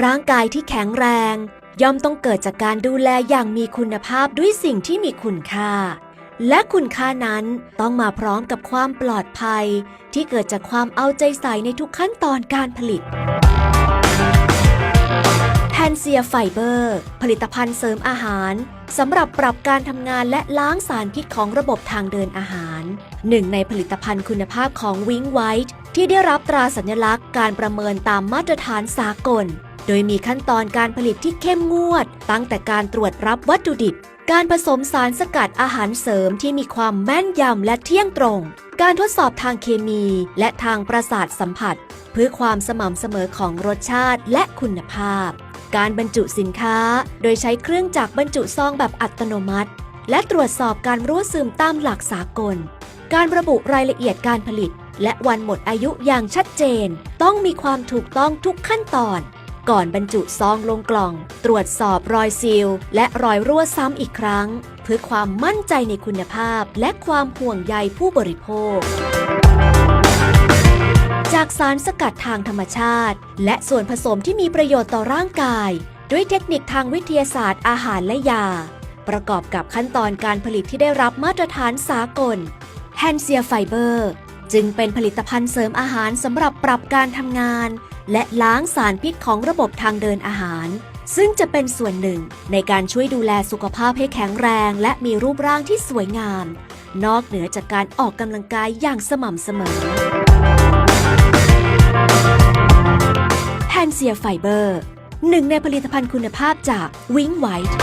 ร่างกายที่แข็งแรงย่อมต้องเกิดจากการดูแลอย่างมีคุณภาพด้วยสิ่งที่มีคุณค่าและคุณค่านั้นต้องมาพร้อมกับความปลอดภัยที่เกิดจากความเอาใจใส่ในทุกขั้นตอนการผลิตแพนเซียไฟเบอร์ผลิตภัณฑ์เสริมอาหารสำหรับปรับการทำงานและล้างสารพิษของระบบทางเดินอาหารหนึ่งในผลิตภัณฑ์คุณภาพของวิงไวท์ที่ได้รับตราสัญลักษณ์การประเมินตามมาตรฐานสากลโดยมีขั้นตอนการผลิตที่เข้มงวดตั้งแต่การตรวจรับวัตถุดิบการผสมสารสกัดอาหารเสริมที่มีความแม่นยำและเที่ยงตรงการทดสอบทางเคมีและทางประสาทสัมผัสเพื่อความสม่ำเสมอของรสชาติและคุณภาพการบรรจุสินค้าโดยใช้เครื่องจักรบรรจุซองแบบอัตโนมัติและตรวจสอบการรั่วซึมตามหลักสากลการระบุรายละเอียดการผลิตและวันหมดอายุอย่างชัดเจนต้องมีความถูกต้องทุกขั้นตอนก่อนบรรจุซองลงกล่องตรวจสอบรอยซีลและรอยรั่วซ้ำอีกครั้งเพื่อความมั่นใจในคุณภาพและความห่วงใยผู้บริโภคจากสารสกัดทางธรรมชาติและส่วนผสมที่มีประโยชน์ต่อร่างกายด้วยเทคนิคทางวิทยาศาสตร์อาหารและยาประกอบกับขั้นตอนการผลิตที่ได้รับมาตรฐานสากลแฮนเซียไฟเบอร์จึงเป็นผลิตภัณฑ์เสริมอาหารสำหรับปรับการทำงานและล้างสารพิษของระบบทางเดินอาหารซึ่งจะเป็นส่วนหนึ่งในการช่วยดูแลสุขภาพให้แข็งแรงและมีรูปร่างที่สวยงามนอกเหนือจากการออกกำลังกายอย่างสม่ำเสมอแพนเซียไฟเบอร์หนึ่งในผลิตภัณฑ์คุณภาพจากวิงไวท์